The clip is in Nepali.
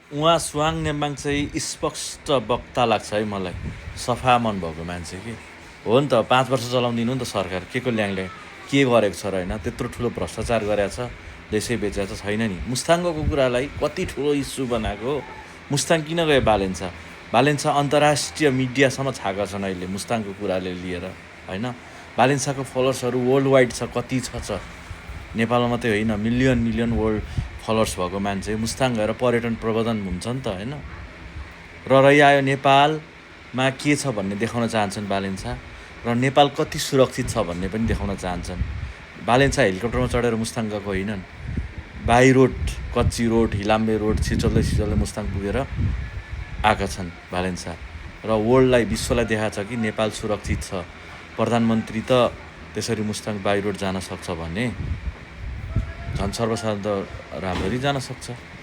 उहाँ सुहाङ नेम्बाङ चाहिँ स्पष्ट वक्ता लाग्छ है मलाई, सफा मन भएको मान्छे कि हो नि त। 5 वर्ष चलाउदिनु नि त सरकार, को ल्याङल्याङ के गरेको छ र होइन, त्यत्रो ठुलो भ्रष्टाचार गरेको छ, देशै बेचेको त छैन नि। मुस्ताङको कुरालाई कति ठुलो इस्यु बनाएको। मुस्ताङ किन गयो बालेन्सा? बालेन्सा अन्तर्राष्ट्रिय मिडियासम्म छाएका छन् अहिले मुस्ताङको कुराले लिएर होइन। बालेन्साको फलोवर्सहरू वर्ल्ड वाइड छ, कति छ नेपालमा मात्रै होइन, मिलियन मिलियन वर्ल्ड फलोवर्स भएको मान्छे मुस्ताङ गएर पर्यटन प्रबन्धन हुन्छ नि त होइन। र रहिआयो नेपालमा के छ भन्ने देखाउन चाहन्छन् बालेन्सा, र नेपाल कति सुरक्षित छ भन्ने पनि देखाउन चाहन्छन्। बालेन्सा हेलिकप्टरमा चढेर मुस्ताङ गएको होइनन्, बाई रोड, कच्ची रोड, हिलाम्बे रोड छिचल्दै मुस्ताङ पुगेर आएका छन् बालेन्सा। र वर्ल्डलाई, विश्वलाई देखाएको छ कि नेपाल सुरक्षित छ। प्रधानमन्त्री त त्यसरी मुस्ताङ बाई रोड जान सक्छ भने झन् सर्वसाधारण त राम्ररी जान सक्छ।